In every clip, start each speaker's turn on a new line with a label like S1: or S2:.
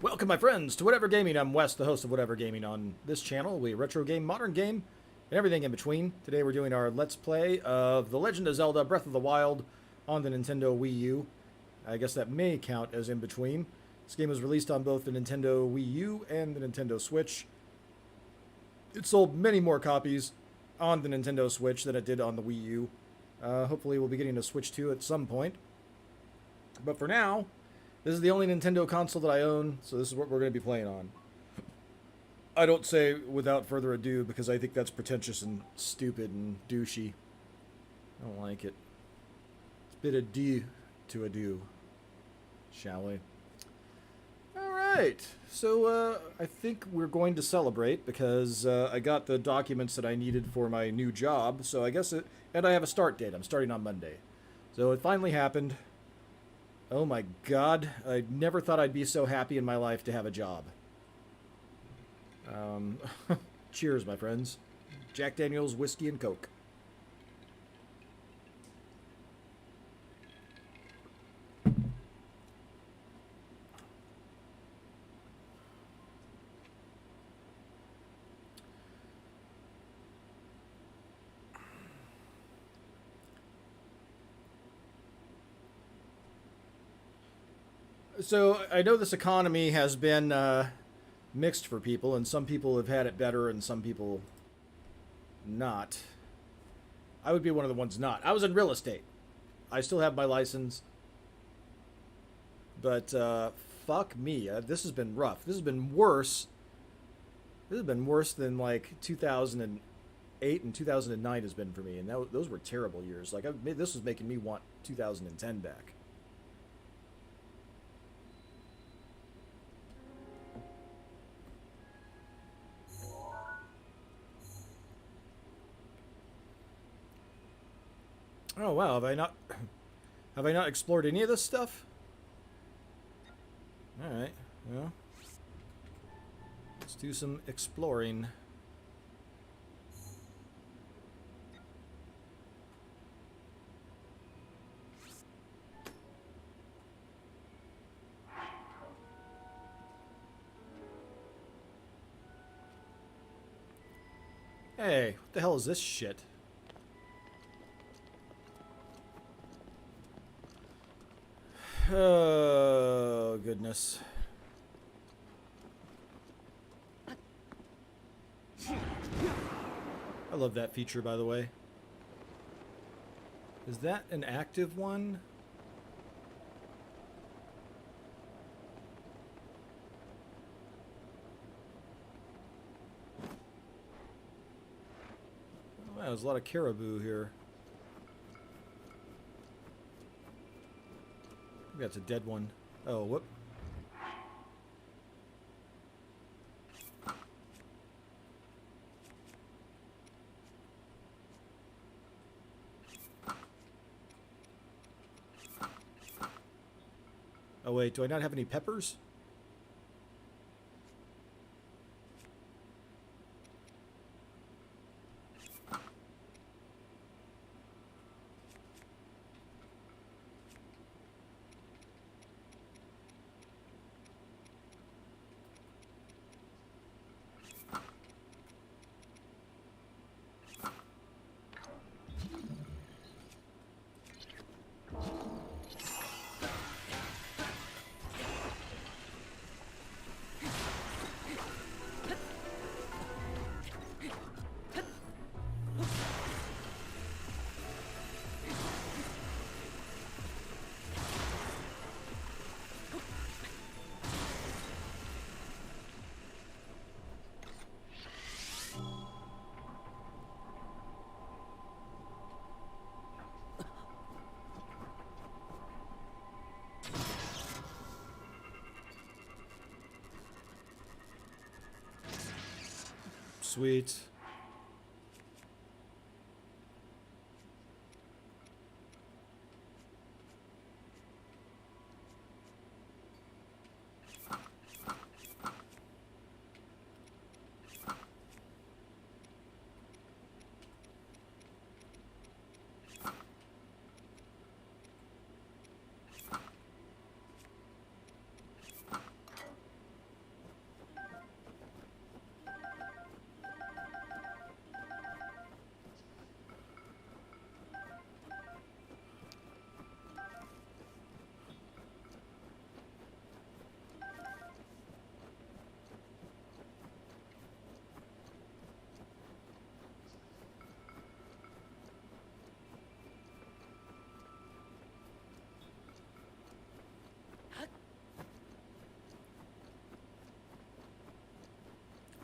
S1: Welcome, my friends, to Whatever Gaming. I'm Wes, the host of Whatever Gaming. On this channel, we retro game, modern game, and everything in between. Today we're doing our Let's Play of The Legend of Zelda Breath of the Wild on the Nintendo Wii U. I guess that may count as in between. This game was released on both the Nintendo Wii U and the Nintendo Switch. It sold many more copies on the Nintendo Switch than it did on the Wii U. Hopefully we'll be getting a Switch 2 at some point. But for now, this is the only Nintendo console that I own, so this is what we're going to be playing on. I don't say without further ado because I think that's pretentious and stupid and douchey. I don't like it. Let's bid adieu to adieu, shall we? Alright, so I think we're going to celebrate because I got the documents that I needed for my new job, so I guess and I have a start date. I'm starting on Monday. So it finally happened. Oh my god, I never thought I'd be so happy in my life to have a job. Cheers, my friends. Jack Daniels, whiskey, and Coke. So, I know this economy has been mixed for people, and some people have had it better and some people not. I would be one of the ones not. I was in real estate. I still have my license. But, fuck me. This has been rough. This has been worse. This has been worse than, like, 2008 and 2009 has been for me. And those were terrible years. Like, this was making me want 2010 back. Oh wow, have I not explored any of this stuff? Alright, well, let's do some exploring. Hey, what the hell is this shit? Oh, goodness. I love that feature, by the way. Is that an active one? Oh, wow, there's a lot of caribou here. That's a dead one. Oh, whoop. Oh wait, do I not have any peppers? Sweet.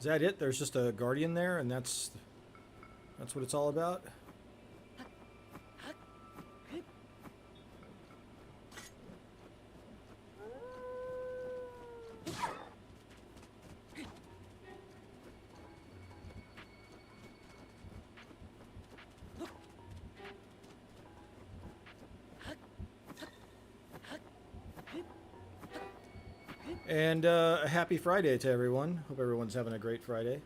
S1: Is that it? There's just a guardian there, and that's what it's all about? And a happy Friday to everyone. Hope everyone's having a great Friday.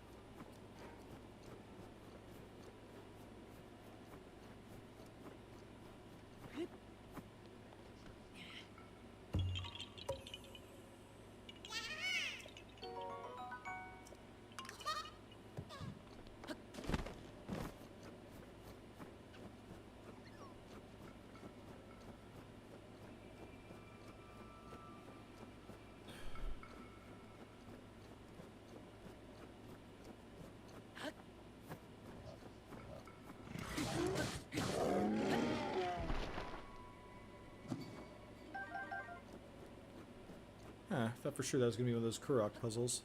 S1: I thought for sure that was going to be one of those Kurok puzzles.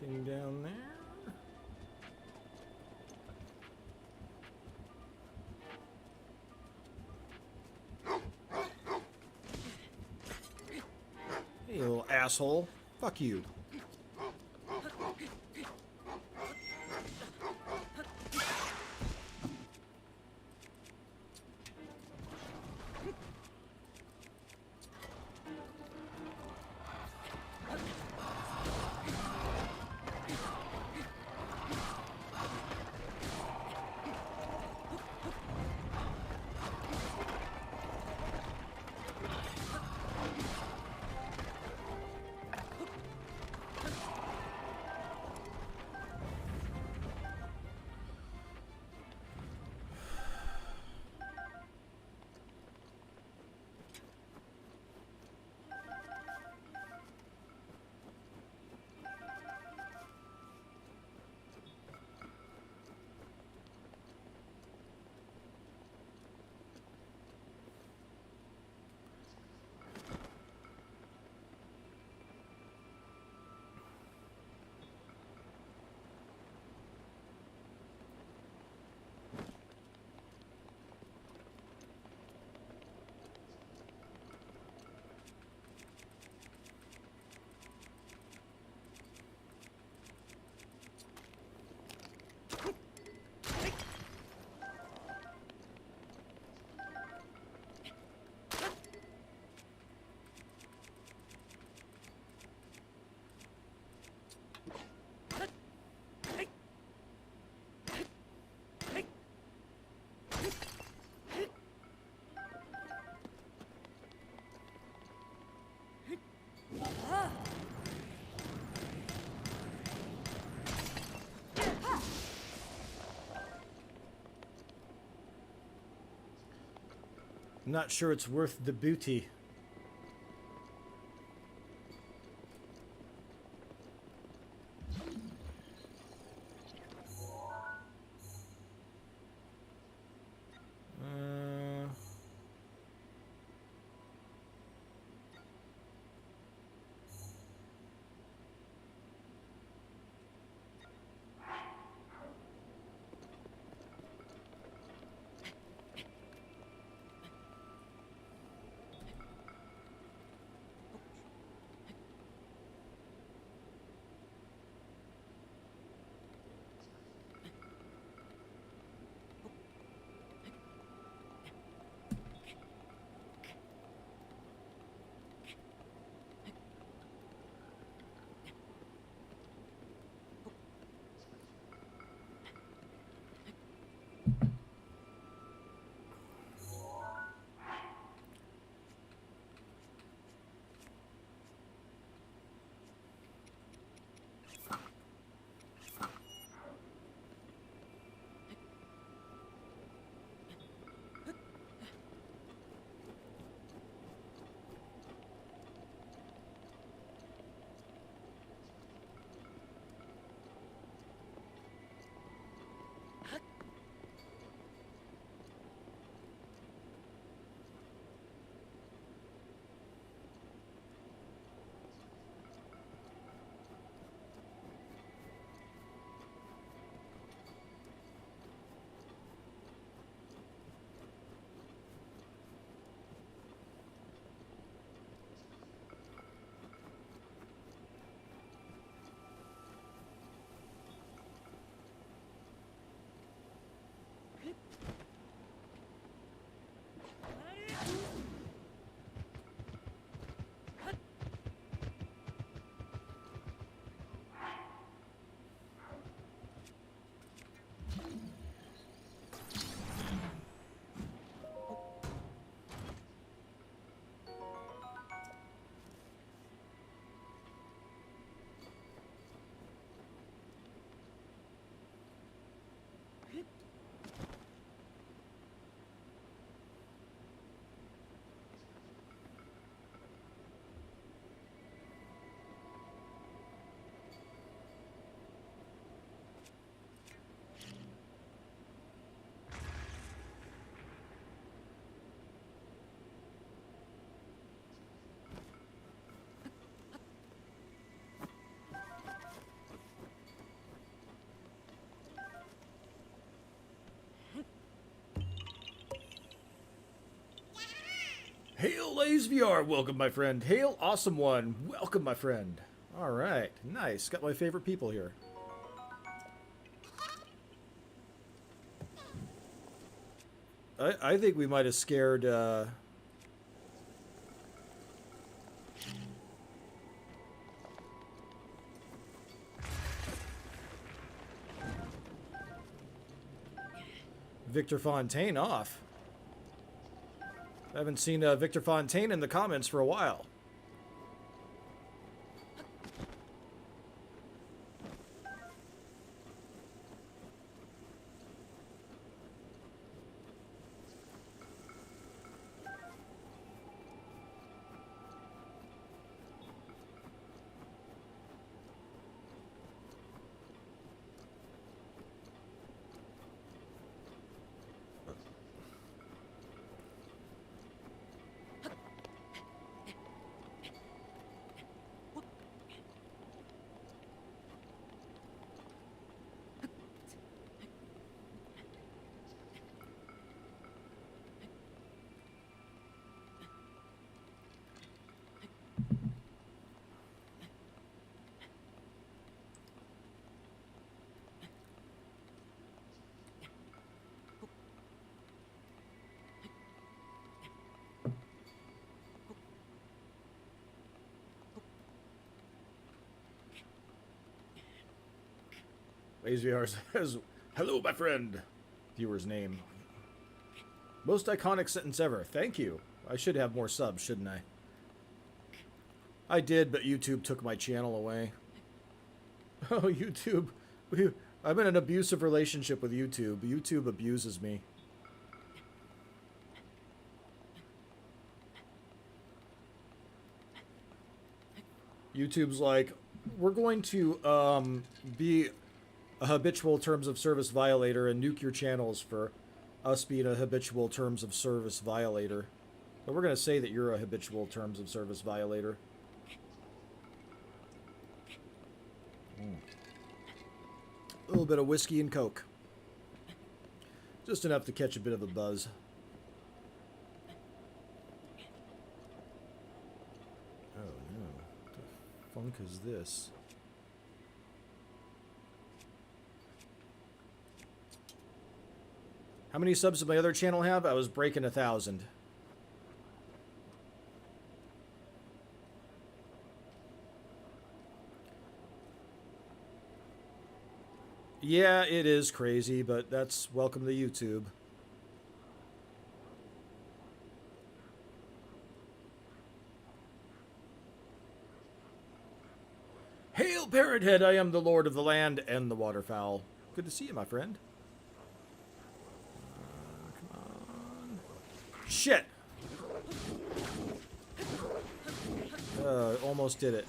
S1: Anything down there? Hey, you little asshole. Fuck you. I'm not sure it's worth the booty. Hail Lays VR, welcome my friend. Hail Awesome One, welcome my friend. All right, nice. Got my favorite people here. I think we might have scared. Victor Fontaine off. I haven't seen Victor Fontaine in the comments for a while. AZR says, hello, my friend. Viewer's name. Most iconic sentence ever. Thank you. I should have more subs, shouldn't I? I did, but YouTube took my channel away. Oh, YouTube. I'm in an abusive relationship with YouTube. YouTube abuses me. YouTube's like, we're going to be a habitual terms of service violator and nuke your channels for us being a habitual terms of service violator. But we're going to say that you're a habitual terms of service violator. A little bit of whiskey and Coke. Just enough to catch a bit of a buzz. Oh no. What the funk is this? How many subs did my other channel have? I was breaking 1,000. Yeah, it is crazy, but that's welcome to YouTube. Hail, Parrothead! I am the Lord of the Land and the Waterfowl. Good to see you, my friend. Come on. Shit! Almost did it.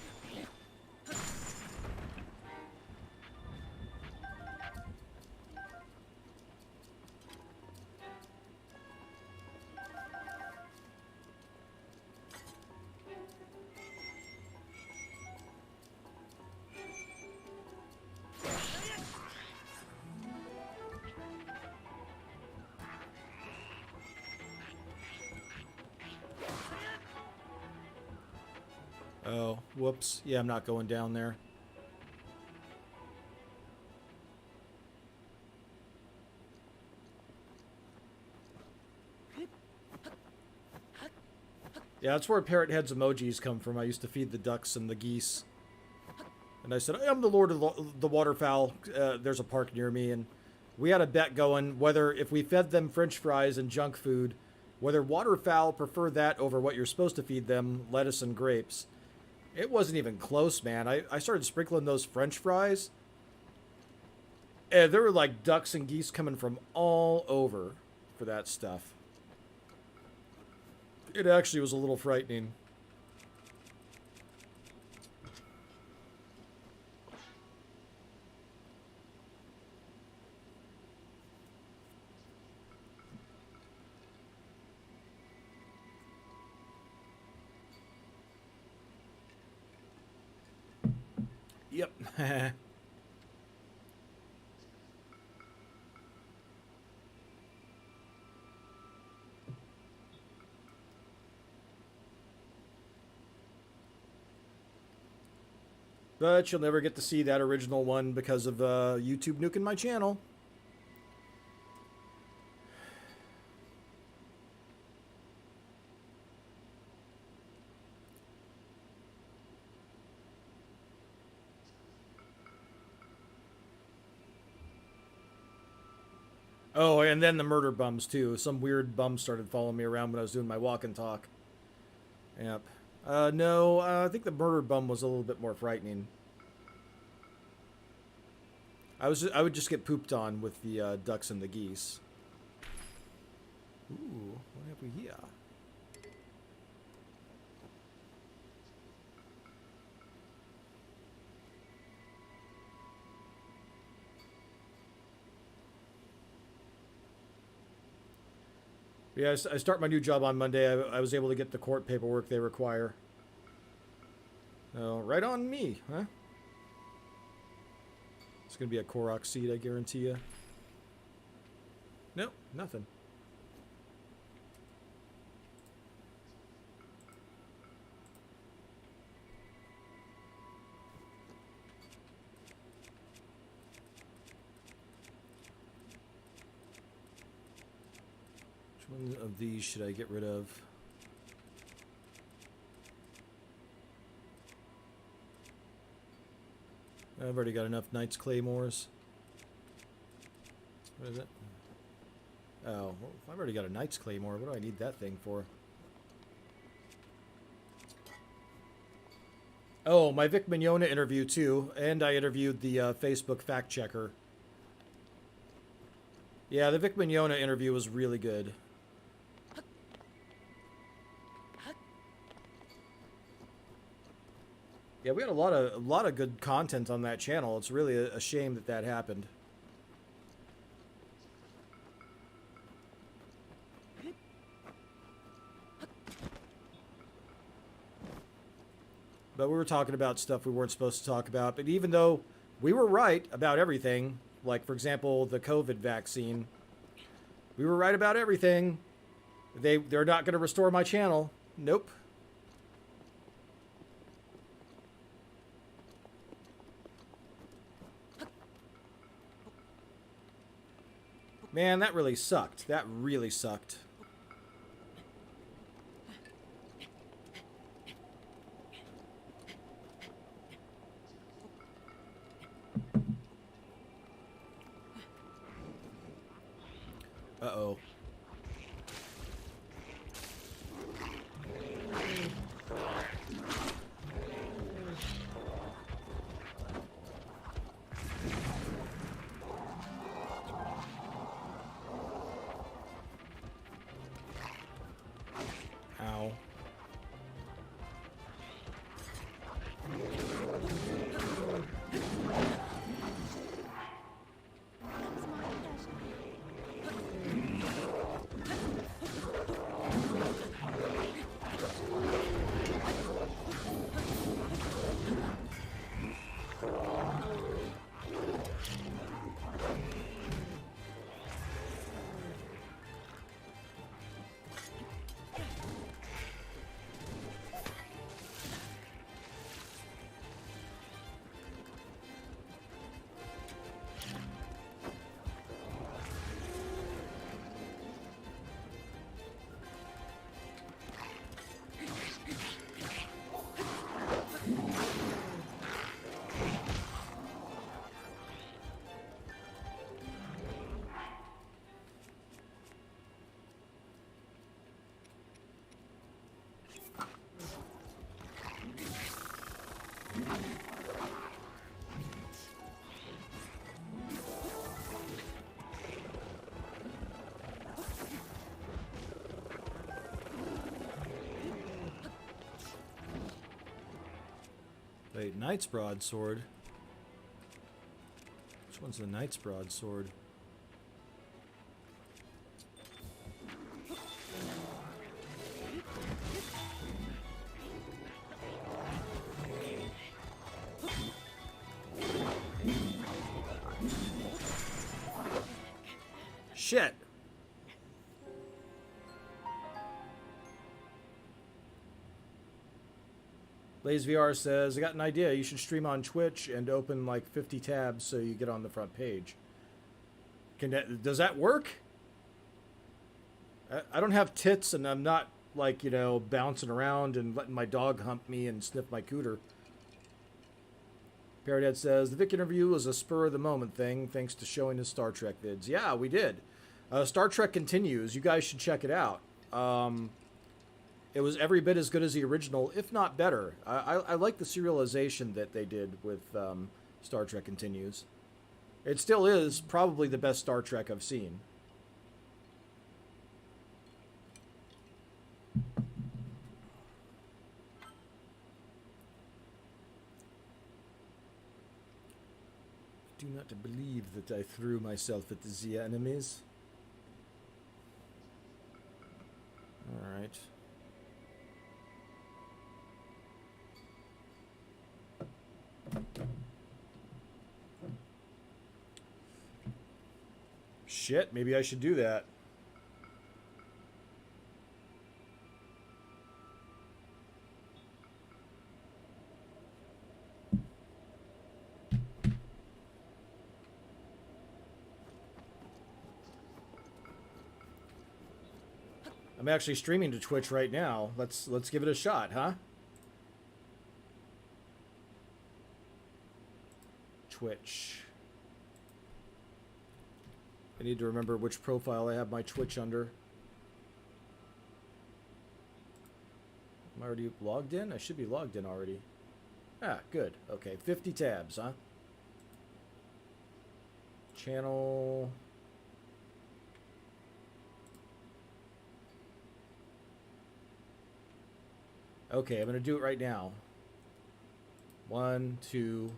S1: Oh, whoops. Yeah, I'm not going down there. Yeah, that's where Parrothead's emojis come from. I used to feed the ducks and the geese. And I said, I am the Lord of the Waterfowl. There's a park near me. And we had a bet going whether if we fed them French fries and junk food, whether waterfowl prefer that over what you're supposed to feed them, lettuce and grapes. It wasn't even close, man. I started sprinkling those French fries. And there were like ducks and geese coming from all over for that stuff. It actually was a little frightening. Yep. But you'll never get to see that original one because of YouTube nuking my channel. Oh, and then the murder bums, too. Some weird bum started following me around when I was doing my walk and talk. Yep. No, I think the murder bum was a little bit more frightening. I would just get pooped on with the ducks and the geese. Ooh, what have we here? Yeah, I start my new job on Monday. I was able to get the court paperwork they require. Oh, right on me, huh? It's going to be a Korok seed, I guarantee you. Nope, nothing. Which one of these should I get rid of? I've already got enough Knight's Claymores. What is it? Oh, well, I've already got a Knight's Claymore. What do I need that thing for? Oh, my Vic Mignogna interview, too. And I interviewed the Facebook fact checker. Yeah, the Vic Mignogna interview was really good. Yeah, we had a lot of good content on that channel. It's really a shame that that happened. But we were talking about stuff we weren't supposed to talk about. But even though we were right about everything, like, for example, the COVID vaccine, we were right about everything. They're not going to restore my channel. Nope. Man, that really sucked. That really sucked. Uh-oh. Ow. Wait, Knight's Broadsword? Which one's the Knight's Broadsword? Shit! Lazy VR says, I got an idea. You should stream on Twitch and open like 50 tabs so you get on the front page. Does that work? I don't have tits and I'm not like, you know, bouncing around and letting my dog hump me and sniff my cooter. Paradad says, the Vic interview was a spur of the moment thing thanks to showing his Star Trek vids. Yeah, we did. Star Trek Continues. You guys should check it out. It was every bit as good as the original, if not better. I like the serialization that they did with Star Trek Continues. It still is probably the best Star Trek I've seen. Do not believe that I threw myself at the enemies. All right. Shit, maybe I should do that. I'm actually streaming to Twitch right now. Let's give it a shot, huh? Twitch. I need to remember which profile I have my Twitch under. Am I already logged in? I should be logged in already. Ah, good. Okay, 50 tabs, huh? Channel. Okay, I'm going to do it right now. 1, 2,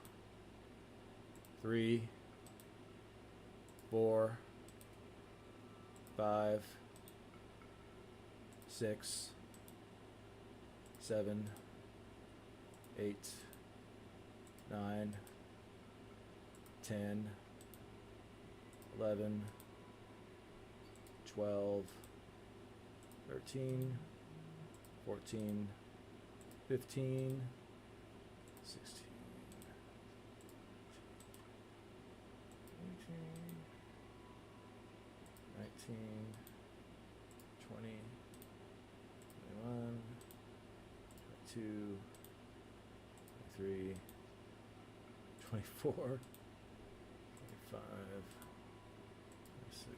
S1: 3, 4, 5, 6, 7, 8, 9, 10, 11, 12, 13, 14, 15, 16, 18, 19, 20, 21, 22, 23, 24, 25, 26,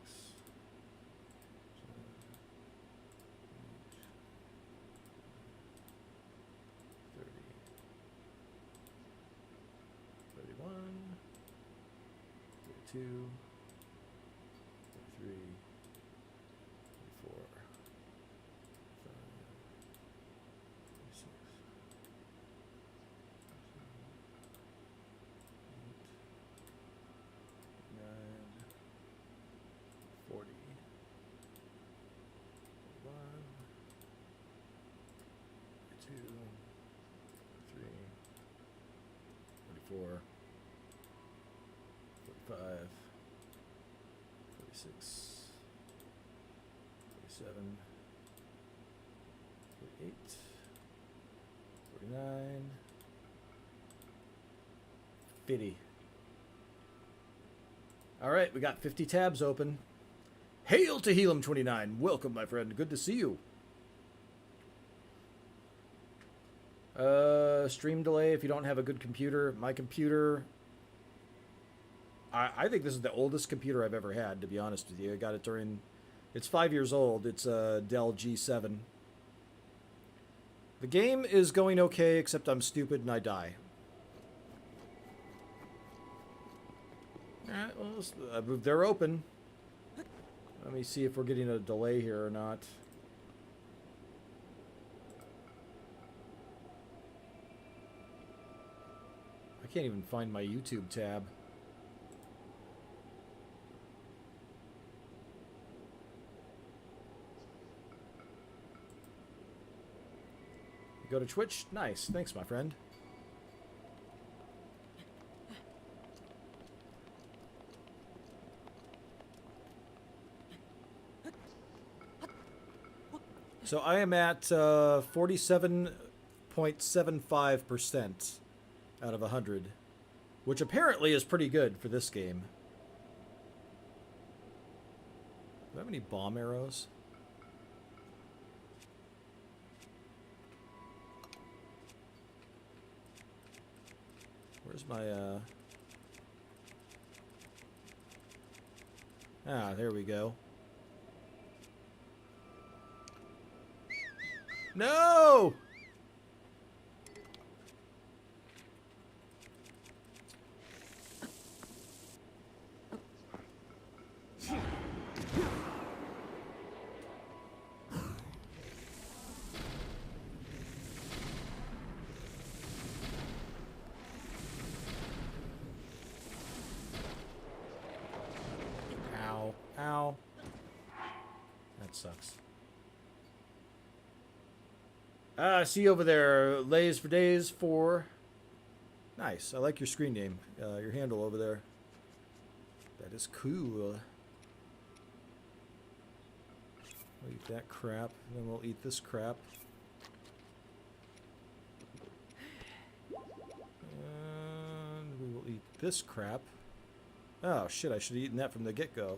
S1: 32, 33, 34, 35, 36, 37, 38, 39, 40, 41, 42, 43, 44, 45, 46, 47, 48, 49, 50. All right, we got 50 tabs open. Hail to Helium29. Welcome, my friend. Good to see you. Stream delay if you don't have a good computer. My computer... I think this is the oldest computer I've ever had, to be honest with you. I got it during... It's 5 years old. It's a Dell G7. The game is going okay, except I'm stupid and I die. Alright, well, they're open. Let me see if we're getting a delay here or not. I can't even find my YouTube tab. Go to Twitch? Nice. Thanks, my friend. So I am at 47 0.75% out of 100, which apparently is pretty good for this game. Do I have any bomb arrows? Where's my, Ah, there we go. No! Ow. Ow. That sucks. See you over there. Lays for days for... Nice. I like your screen name. Your handle over there. That is cool. We'll eat that crap. Then we'll eat this crap. And we will eat this crap. Oh, shit. I should have eaten that from the get-go.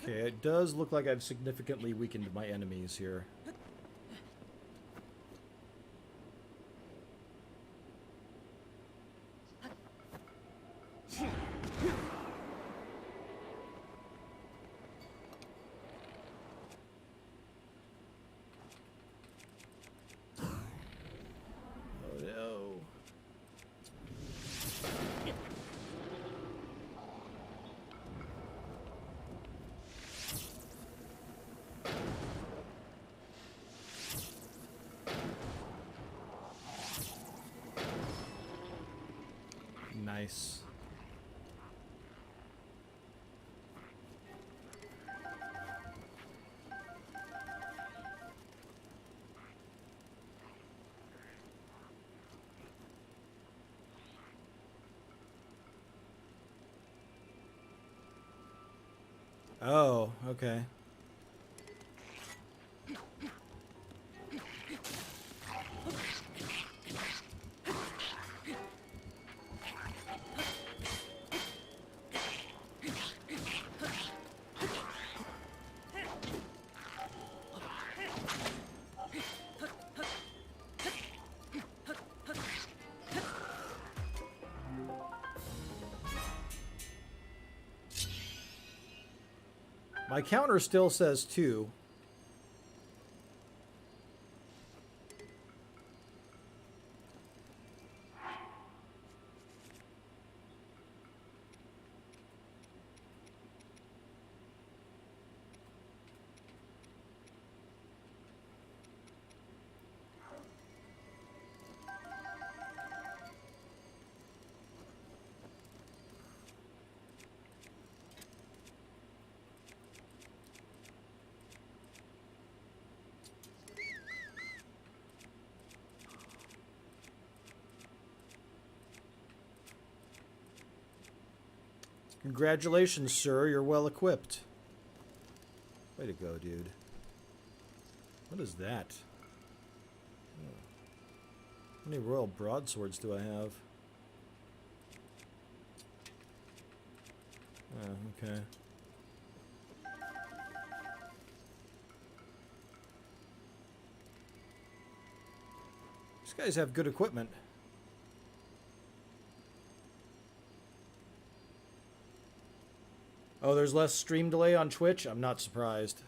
S1: Okay, it does look like I've significantly weakened my enemies here. Oh no. Nice. Oh, okay. My counter still says 2. Congratulations, sir. You're well equipped. Way to go, dude. What is that? Oh. How many royal broadswords do I have? Oh, okay. These guys have good equipment. Oh, there's less stream delay on Twitch? I'm not surprised.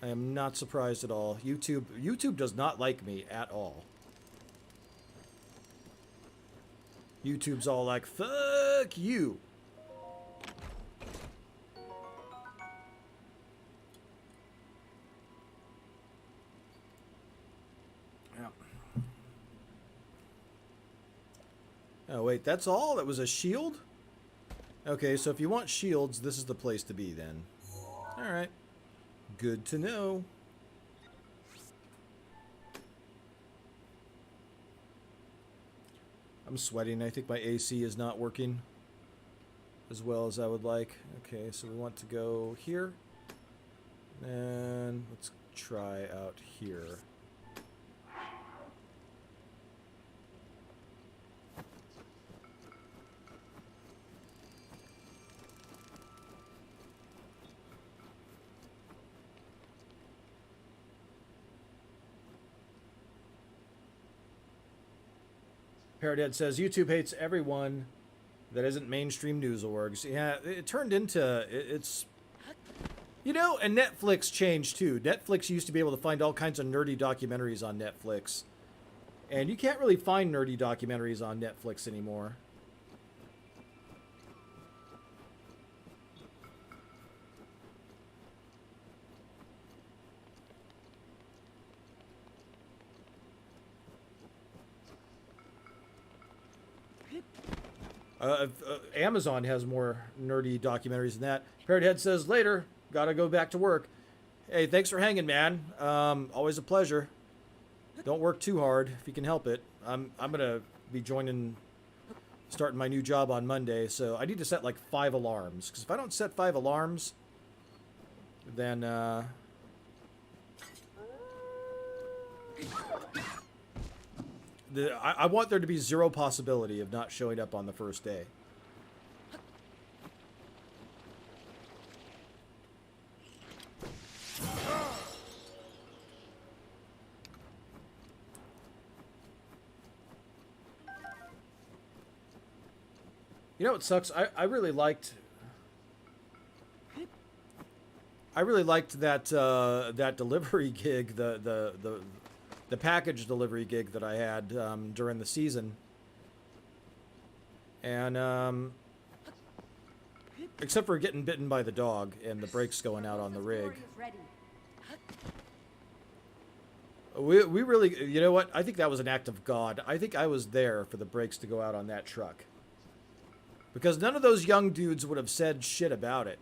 S1: I am not surprised at all. YouTube does not like me at all. YouTube's all like, fuck you. Yeah. Oh, wait, that's all? That was a shield? Okay, so if you want shields, this is the place to be then. Alright. Good to know. I'm sweating. I think my AC is not working as well as I would like. Okay, so we want to go here. And let's try out here. Parrothead says YouTube hates everyone that isn't mainstream news orgs. Yeah, it turned into it's you know, and Netflix changed too. Netflix used to be able to find all kinds of nerdy documentaries on Netflix. And you can't really find nerdy documentaries on Netflix anymore. Amazon has more nerdy documentaries than that. Parrothead says, later, gotta go back to work. Hey, thanks for hanging, man. Always a pleasure. Don't work too hard if you can help it. I'm gonna be starting my new job on Monday, so I need to set like 5 alarms. Because if I don't set 5 alarms, then I want there to be 0 possibility of not showing up on the first day. You know what sucks? I really liked that that delivery gig, the package delivery gig that I had during the season. And except for getting bitten by the dog and the brakes going out on the rig. We really, you know what? I think that was an act of God. I think I was there for the brakes to go out on that truck. Because none of those young dudes would have said shit about it.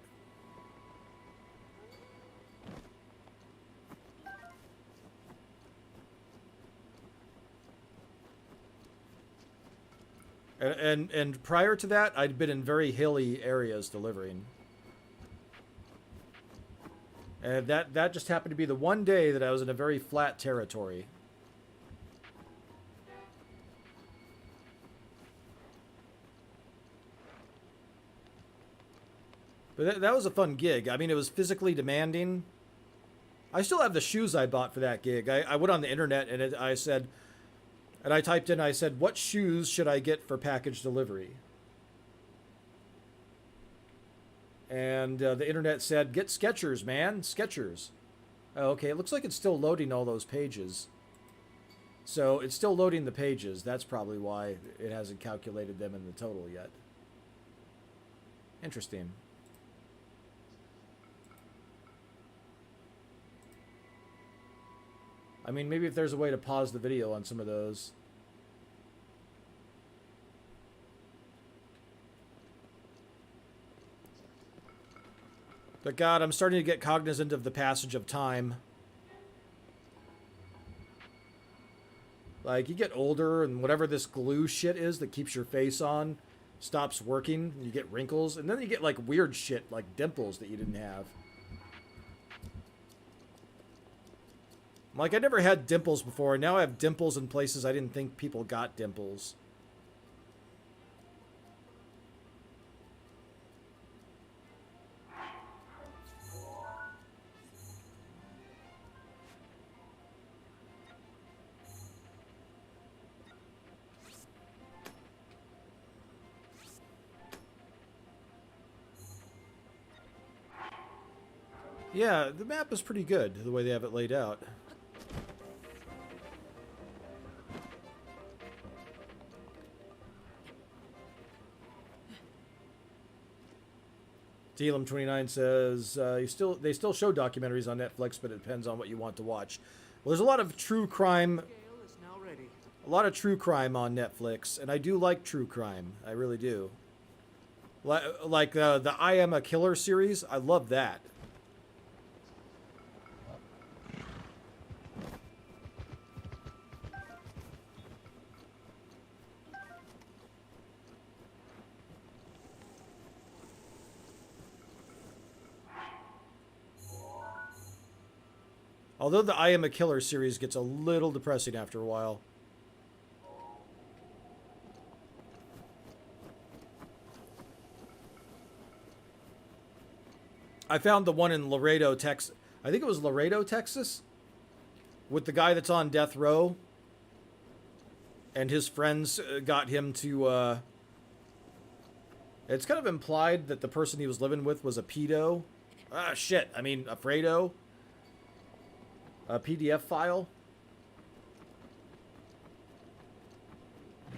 S1: And prior to that, I'd been in very hilly areas delivering. And that just happened to be the one day that I was in a very flat territory. But that was a fun gig. I mean, it was physically demanding. I still have the shoes I bought for that gig. I went on the internet and I typed in, I said, what shoes should I get for package delivery? And the internet said, get Skechers, man. Skechers. Oh, okay, it looks like it's still loading all those pages. So it's still loading the pages. That's probably why it hasn't calculated them in the total yet. Interesting. I mean, maybe if there's a way to pause the video on some of those. But God, I'm starting to get cognizant of the passage of time. Like, you get older and whatever this glue shit is that keeps your face on stops working. You get wrinkles. And then you get, like, weird shit, like dimples that you didn't have. Like, I never had dimples before, and now I have dimples in places I didn't think people got dimples. Yeah, the map is pretty good, the way they have it laid out. Telum29 says, they still show documentaries on Netflix, but it depends on what you want to watch. Well, there's a lot of true crime. A lot of true crime on Netflix, and I do like true crime. I really do. Like the I Am a Killer series, I love that. Although the I Am a Killer series gets a little depressing after a while. I found the one in Laredo, Texas. I think it was Laredo, Texas, with the guy that's on death row, and his friends got him to. It's kind of implied that the person he was living with was a pedo. Ah, shit. I mean, a Fredo. A PDF file.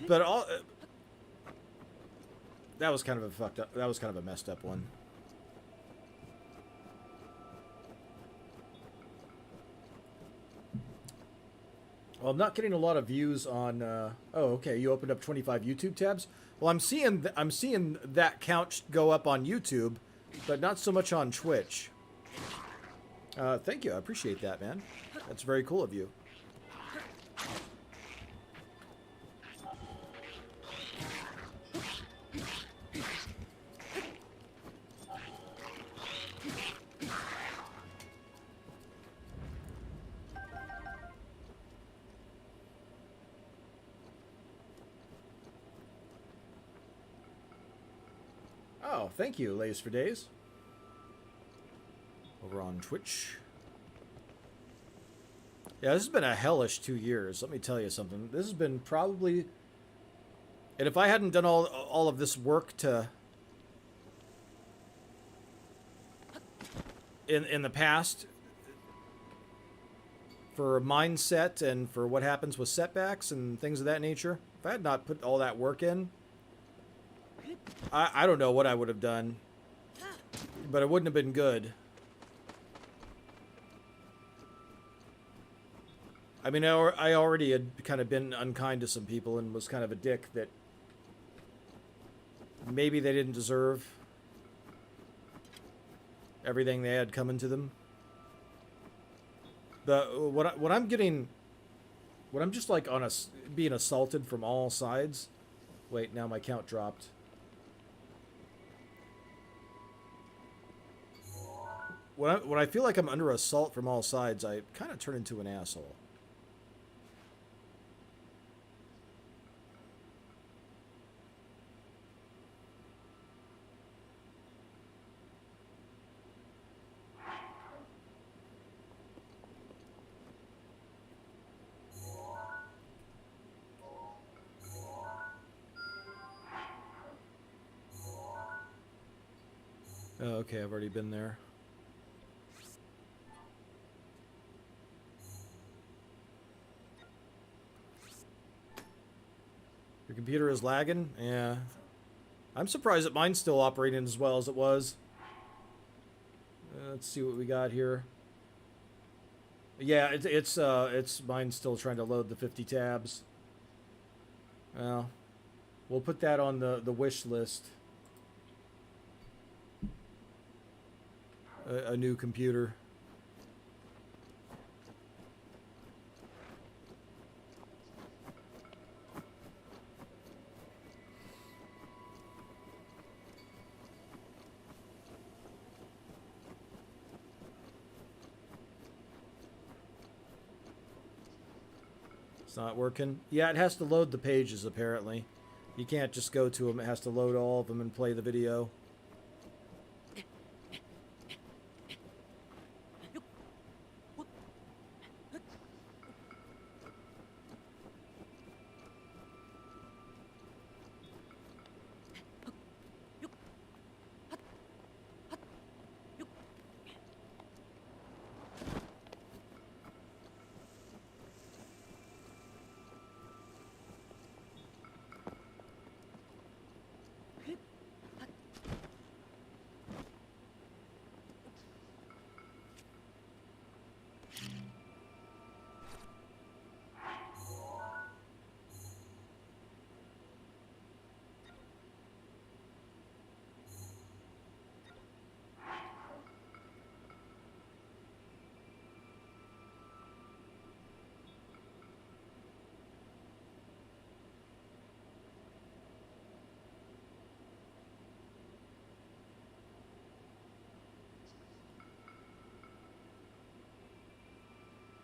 S1: But all. That was kind of a fucked up. That was kind of a messed up one. Well, I'm not getting a lot of views on. Oh, okay. You opened up 25 YouTube tabs. Well, I'm seeing that count go up on YouTube, but not so much on Twitch. Thank you. I appreciate that, man. That's very cool of you. Oh, thank you, Lays for Days. Over on Twitch. Yeah, this has been a hellish 2 years. Let me tell you something. This has been probably... And if I hadn't done all of this work to... In the past... For mindset and for what happens with setbacks and things of that nature. If I had not put all that work in... I don't know what I would have done. But it wouldn't have been good. I mean, I already had kind of been unkind to some people and was kind of a dick that maybe they didn't deserve everything they had coming to them. What I'm getting, what I'm just like on being assaulted from all sides. Wait, now my count dropped. When I feel like I'm under assault from all sides, I kind of turn into an asshole. Oh, okay, I've already been there. Your computer is lagging? Yeah. I'm surprised that mine's still operating as well as it was. Let's see what we got here. Yeah, it's mine's still trying to load the 50 tabs. Well, we'll put that on the wish list. A new computer. It's not working. Yeah, it has to load the pages, apparently. You can't just go to them. It has to load all of them and play the video.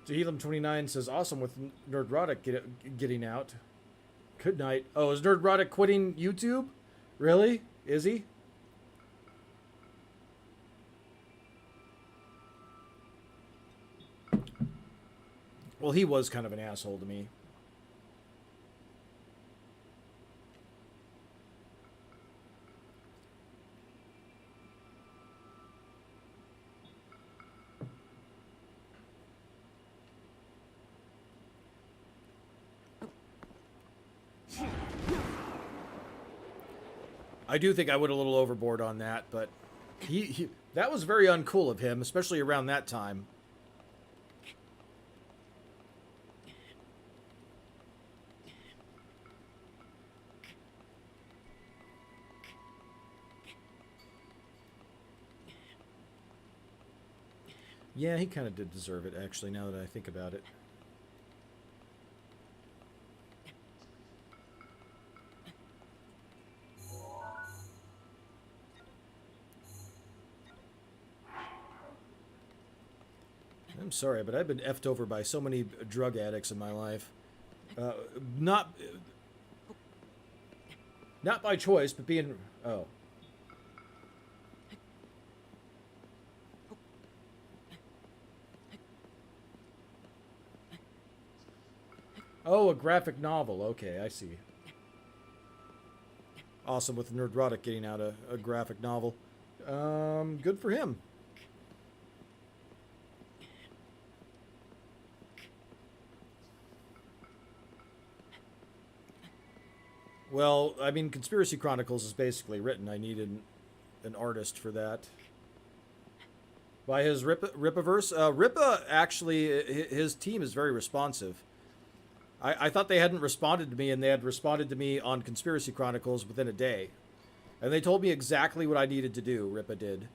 S1: Helium29 says, awesome with Nerdrotic getting out. Good night. Oh, is Nerdrotic quitting YouTube? Really? Is he? Well, he was kind of an asshole to me. I do think I went a little overboard on that, but he that was very uncool of him, especially around that time. Yeah, he kind of did deserve it, actually, now that I think about it. I'm sorry, but I've been effed over by so many drug addicts in my life. Uh, not, not by choice, but being... Oh. Oh, a graphic novel. Okay, I see. Awesome with Nerdrotic getting out a graphic novel. Good for him. Well, I mean, Conspiracy Chronicles is basically written. I needed an artist for that. By his Rippaverse. Rippa, actually, his team is very responsive. I thought they hadn't responded to me, and they had responded to me on Conspiracy Chronicles within a day. And they told me exactly what I needed to do, Rippa did.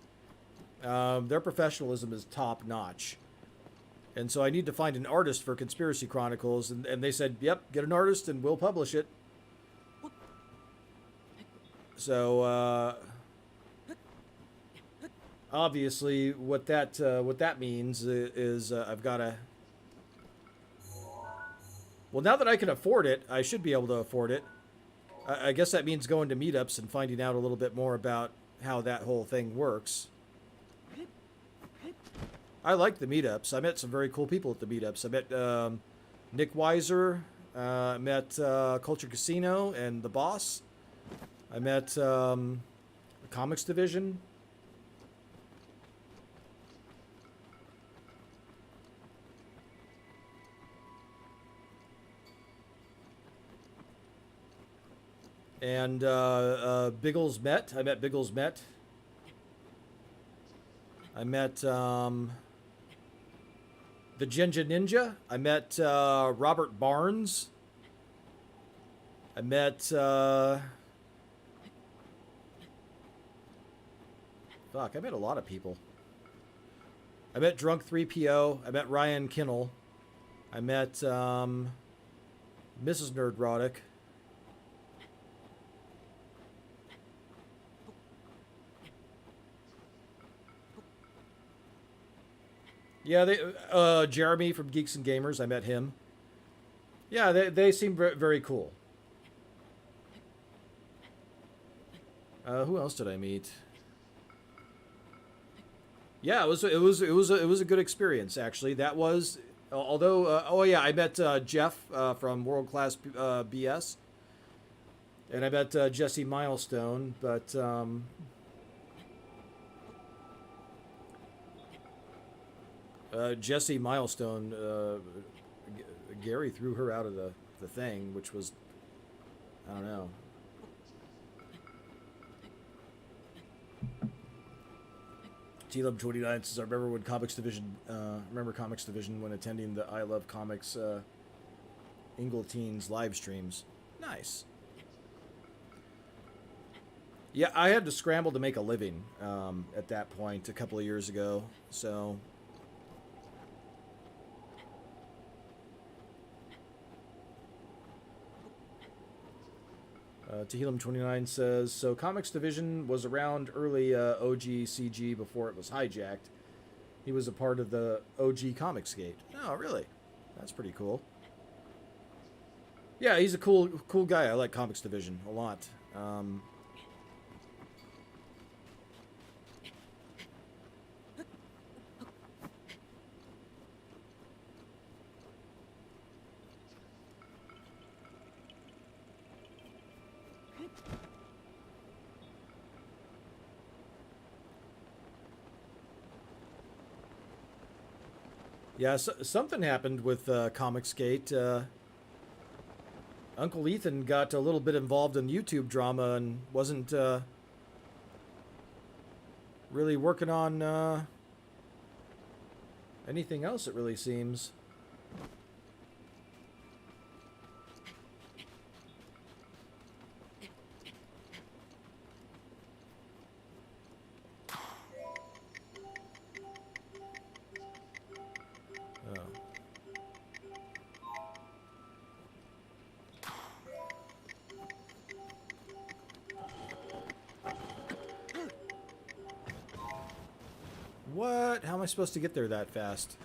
S1: Their professionalism is top-notch. And so I need to find an artist for Conspiracy Chronicles, and they said, yep, get an artist and we'll publish it. So, obviously, what that means is I've got to... Well, now that I can afford it, I should be able to afford it. I guess that means going to meetups and finding out a little bit more about how that whole thing works. I like the meetups. I met some very cool people at the meetups. I met Nick Weiser. I met Culture Casino and the boss. I met the Comics Division. And Biggles Met. I met Biggles Met. I met the Jinja Ninja. I met Robert Barnes. I met... Fuck, I met a lot of people. I met Drunk 3PO. I met Ryan Kinnell. I met Mrs. Nerdrotic. Yeah, Jeremy from Geeks and Gamers, I met him. Yeah, they seem very cool. Who else did I meet? Yeah, it was a good experience, actually. That was, although oh yeah, I met Jeff from World Class BS, and I met Jesse Milestone, but Jesse Milestone, Gary threw her out of the thing, which was, I don't know. T-Lub29 says, I remember Comics Division when attending the I Love Comics Ingleteens live streams. Nice. Yeah, I had to scramble to make a living at that point a couple of years ago, so... Tehillim29 says, so Comics Division was around early OG CG before it was hijacked. He was a part of the OG Comicsgate. Oh, really? That's pretty cool. Yeah, he's a cool guy. I like Comics Division a lot. Yeah, so, something happened with Comicsgate. Uncle Ethan got a little bit involved in YouTube drama and wasn't really working on anything else, it really seems. Oh. What? How am I supposed to get there that fast?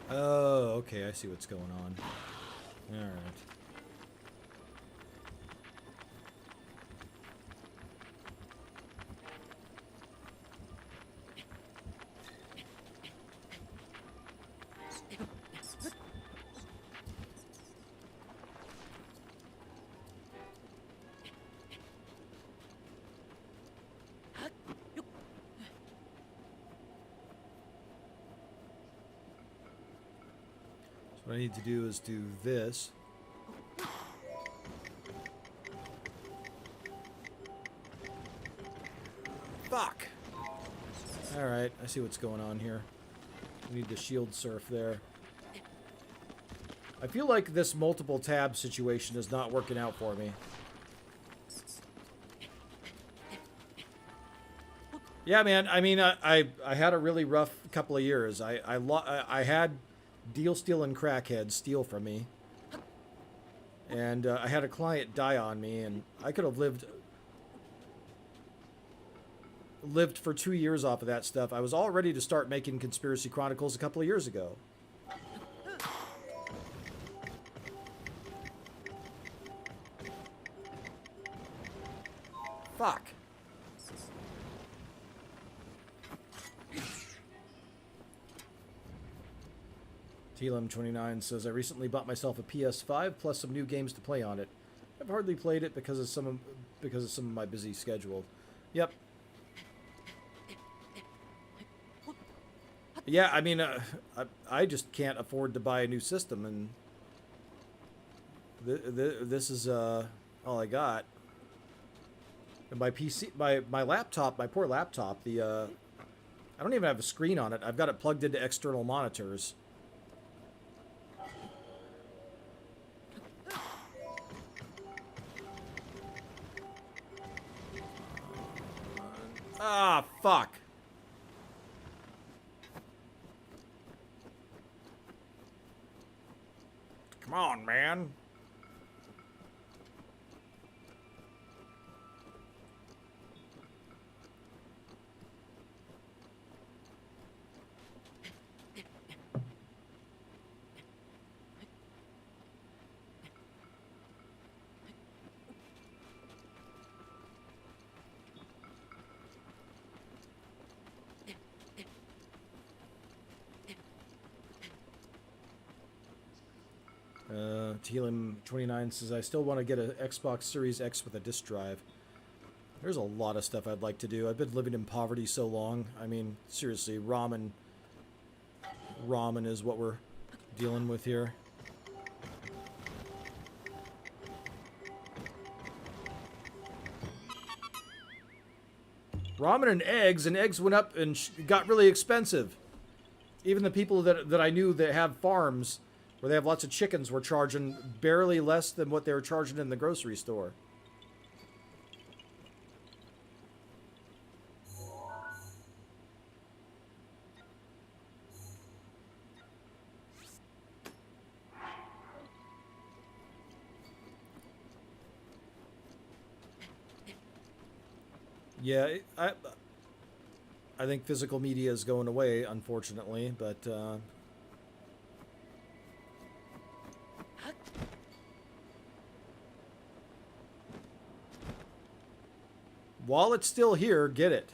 S1: Oh, okay, I see what's going on. Alright. What I need to do is do this. Fuck! Alright, I see what's going on here. We need the shield surf there. I feel like this multiple tab situation is not working out for me. Yeah, man, I mean, I had a really rough couple of years. I had deal stealing crackheads steal from me, and I had a client die on me, and I could have lived for 2 years off of that stuff. I was all ready to start making Conspiracy Chronicles a couple of years ago. Fuck. TLM29 says, I recently bought myself a PS5 plus some new games to play on it. I've hardly played it because of some of my busy schedule. Yep. Yeah, I mean, I just can't afford to buy a new system, and this is all I got. And my PC, my laptop, my poor laptop, I don't even have a screen on it. I've got it plugged into external monitors. Ah, fuck. Come on, man. TLM29 says, I still want to get an Xbox Series X with a disc drive. There's a lot of stuff I'd like to do. I've been living in poverty so long. I mean, seriously, ramen is what we're dealing with here. Ramen and eggs went up and got really expensive. Even the people that I knew that have farms where they have lots of chickens were charging barely less than what they were charging in the grocery store. Yeah, I think physical media is going away, unfortunately, but while it's still here, get it.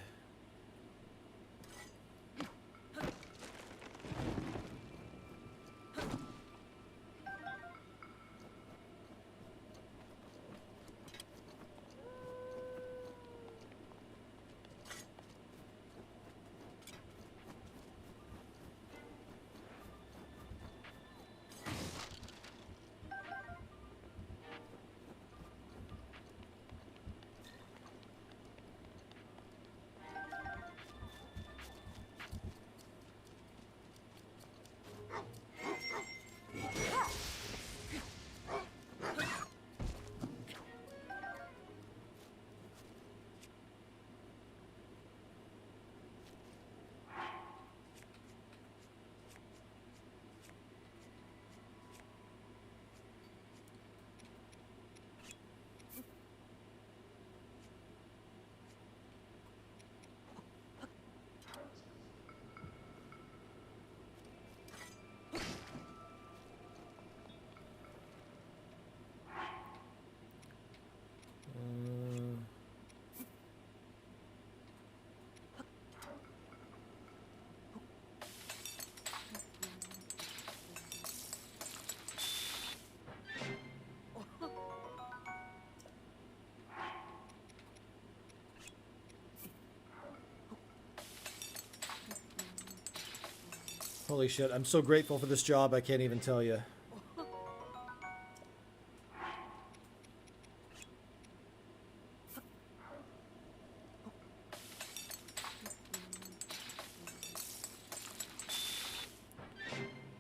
S1: Holy shit, I'm so grateful for this job, I can't even tell you.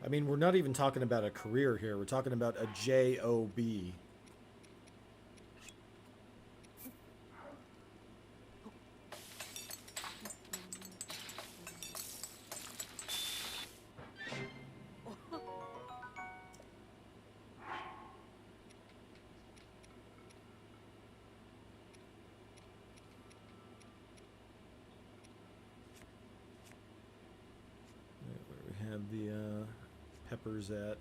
S1: I mean, we're not even talking about a career here, we're talking about a J-O-B. The peppers at.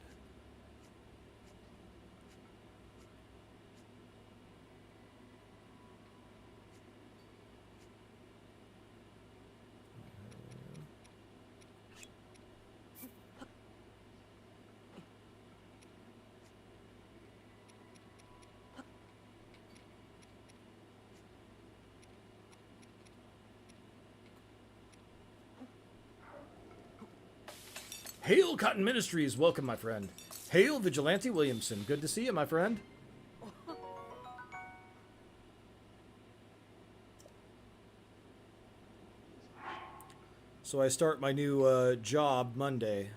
S1: Hail Cotton Ministries, welcome, my friend. Hail Vigilante Williamson, good to see you, my friend. So I start my new job Monday.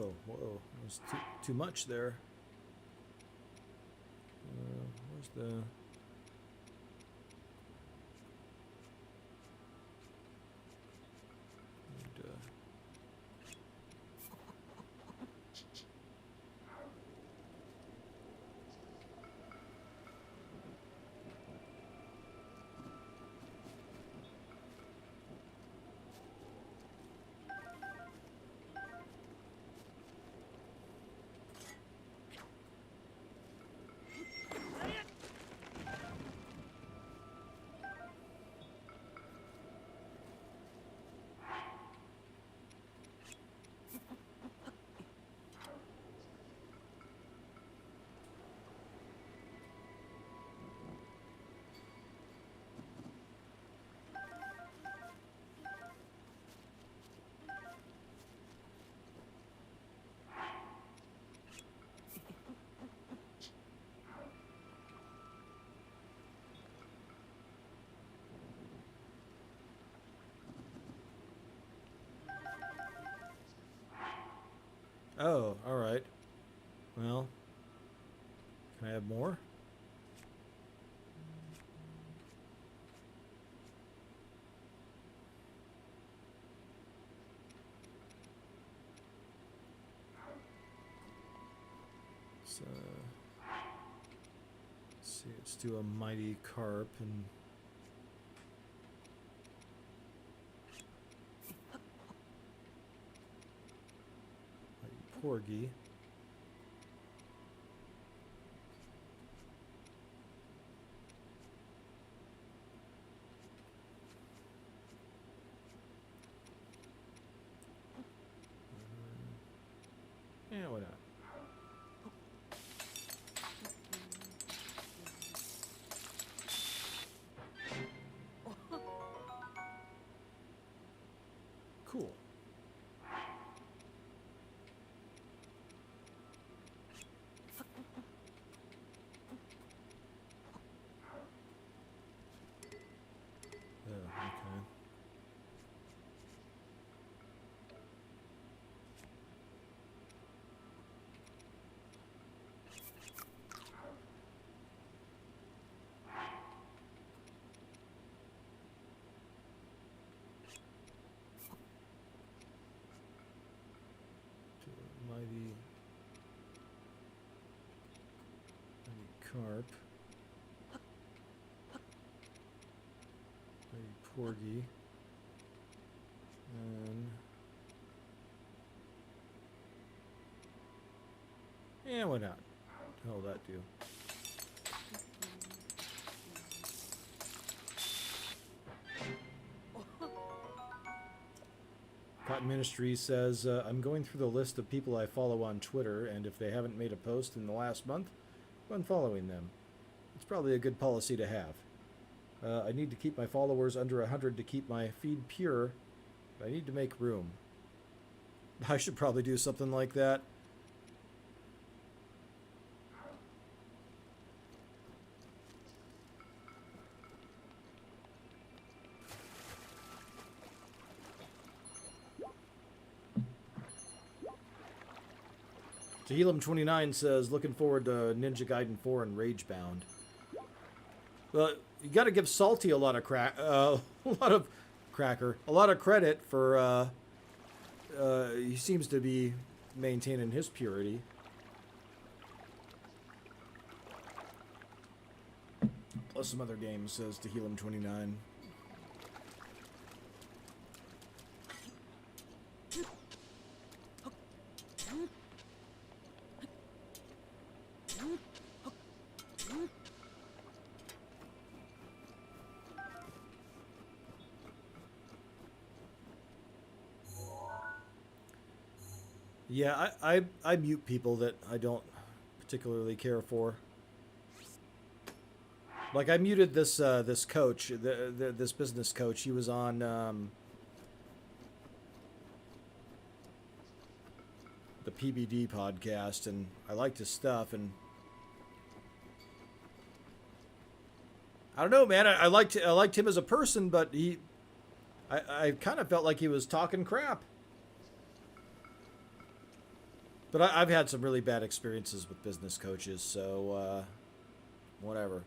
S1: Oh, whoa. There's too much there. Where's the... Oh, alright. Well, can I have more? So, let's see, let's do a mighty carp and... Porgy. Yeah, why not? Cool. Okay. Mighty carp. Mighty porgy. And... yeah, why not? How'll that do? Cotton Ministry says, I'm going through the list of people I follow on Twitter, and if they haven't made a post in the last month, I'm unfollowing them. It's probably a good policy to have. I need to keep my followers under 100 to keep my feed pure. I need to make room. I should probably do something like that. Tehillim29 says, looking forward to Ninja Gaiden 4 and Ragebound. Well, you got to give Salty a lot of a lot of credit for. He seems to be maintaining his purity. Plus some other games, says Tehillim29. Yeah, I mute people that I don't particularly care for. Like I muted this this coach, this business coach. He was on the PBD podcast, and I liked his stuff. And I don't know, man. I liked him as a person, but I kind of felt like he was talking crap. But I've had some really bad experiences with business coaches, so whatever.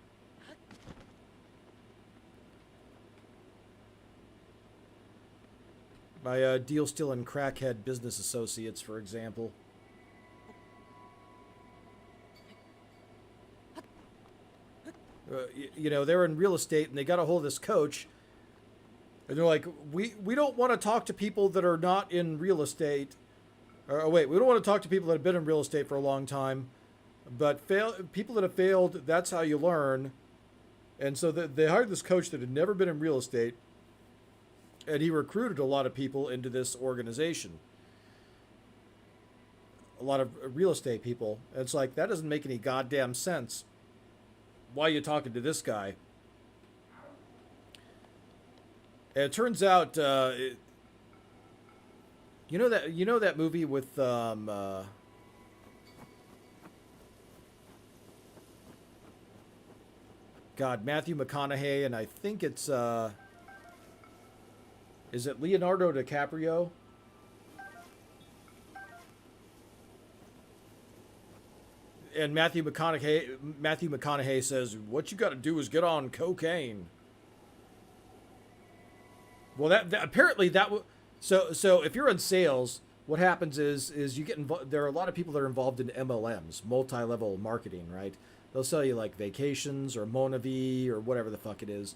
S1: My deal stealing crackhead business associates, for example. You know, they're in real estate and they got a hold of this coach. And they're like, we don't want to talk to people that are not in real estate. Or wait, we don't want to talk to people that have been in real estate for a long time. But people that have failed, that's how you learn. And so they hired this coach that had never been in real estate. And he recruited a lot of people into this organization. A lot of real estate people. And it's like, that doesn't make any goddamn sense. Why are you talking to this guy? And it turns out, you know that movie with God, Matthew McConaughey, and I think it's is it Leonardo DiCaprio? And Matthew McConaughey says, "What you got to do is get on cocaine." Well, that apparently so if you're in sales, what happens is you get involved. There are a lot of people that are involved in MLMs, multi-level marketing, right? They'll sell you like vacations or Monavi or whatever the fuck it is.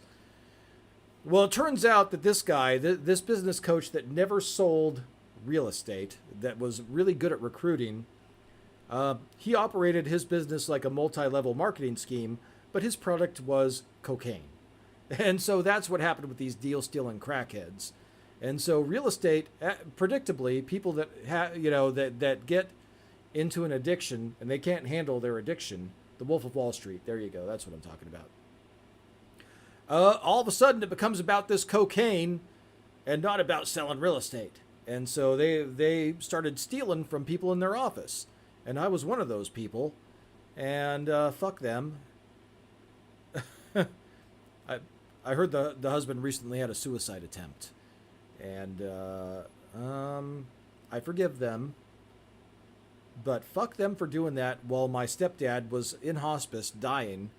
S1: Well, it turns out that this guy, this business coach that never sold real estate, that was really good at recruiting, he operated his business like a multi-level marketing scheme, but his product was cocaine. And so that's what happened with these deal-stealing crackheads. And so real estate, predictably, people that that get into an addiction and they can't handle their addiction, the Wolf of Wall Street, there you go, that's what I'm talking about. All of a sudden it becomes about this cocaine and not about selling real estate. And so they started stealing from people in their office. And I was one of those people. And fuck them. I heard the husband recently had a suicide attempt. And I forgive them. But fuck them for doing that while my stepdad was in hospice dying.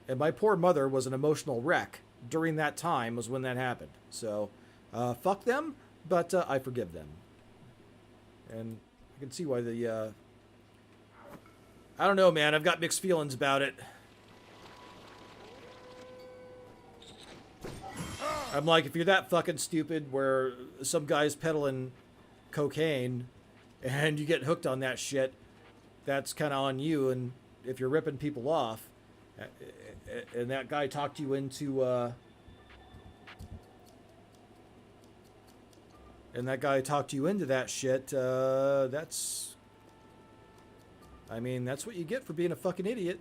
S1: And my poor mother was an emotional wreck during that time was when that happened. So, fuck them, but I forgive them. And I can see why I don't know, man. I've got mixed feelings about it. I'm like, if you're that fucking stupid where some guy's peddling cocaine and you get hooked on that shit, that's kind of on you. And if you're ripping people off, and that guy talked you into that shit, that's what you get for being a fucking idiot.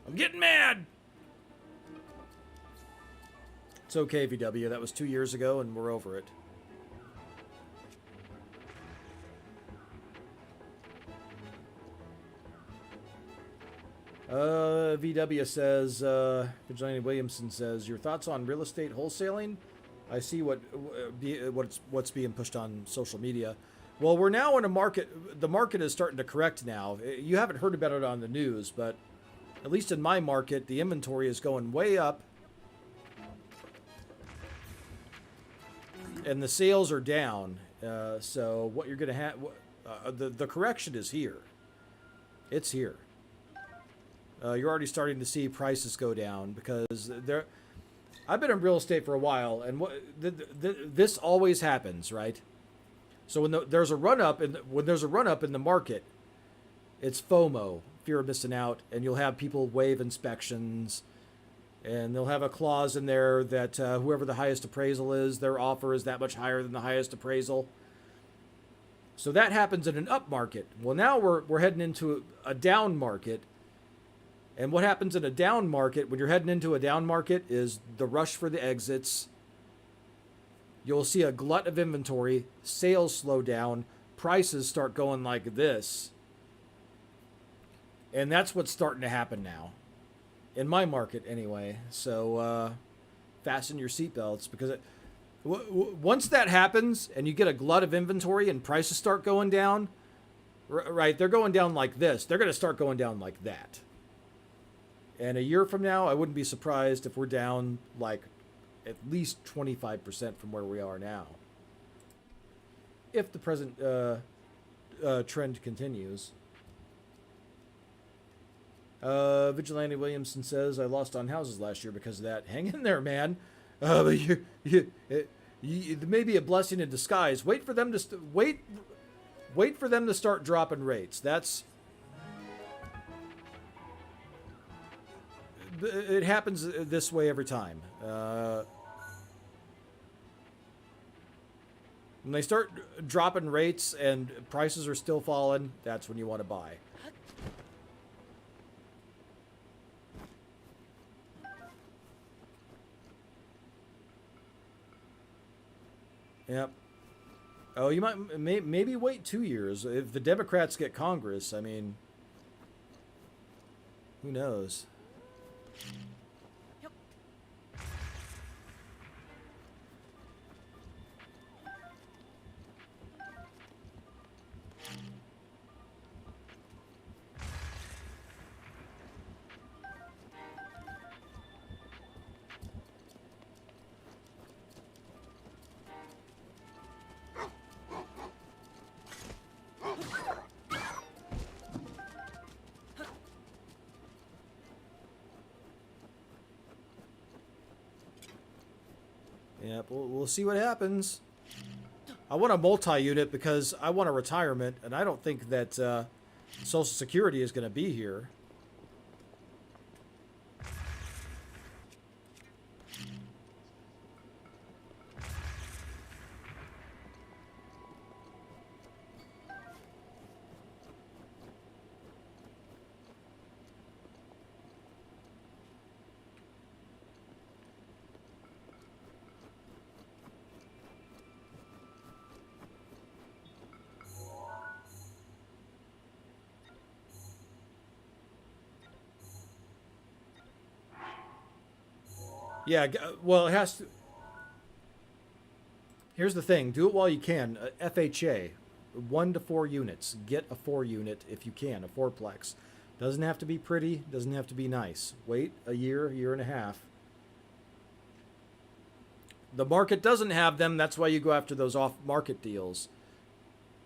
S1: I'm getting mad. It's okay, VW. That was 2 years ago and we're over it. VW says, Vigilante Williamson says, your thoughts on real estate wholesaling? I see what's being pushed on social media. Well, we're now in a market. The market is starting to correct now. You haven't heard about it on the news, but at least in my market, the inventory is going way up. And the sales are down. So what you're going to have, the correction is here. It's here. You're already starting to see prices go down because I've been in real estate for a while, and this always happens, right? So when there's a run up in the market, it's FOMO, fear of missing out, and you'll have people waive inspections, and they'll have a clause in there that whoever the highest appraisal is, their offer is that much higher than the highest appraisal. So that happens in an up market. Well, now we're heading into a down market. And what happens in a down market, when you're heading into a down market, is the rush for the exits. You'll see a glut of inventory, sales slow down, prices start going like this. And that's what's starting to happen now. In my market, anyway. So, fasten your seatbelts, because once that happens and you get a glut of inventory and prices start going down, Right, they're going down like this. They're going to start going down like that. And a year from now, I wouldn't be surprised if we're down like at least 25% from where we are now. If the present trend continues. Vigilante Williamson says, I lost on houses last year because of that. Hang in there, man. But it may be a blessing in disguise. Wait for them to wait for them to start dropping rates. It happens this way every time. When they start dropping rates and prices are still falling, that's when you want to buy. Yep. Oh, you might maybe wait 2 years if the Democrats get Congress. I mean, who knows? Yep, we'll see what happens. I want a multi-unit because I want a retirement, and I don't think that Social Security is going to be here. Yeah, well, it has to. Here's the thing: do it while you can. FHA, 1 to 4 units. Get a 4-unit if you can, a fourplex. Doesn't have to be pretty. Doesn't have to be nice. Wait a year and a half. The market doesn't have them. That's why you go after those off-market deals.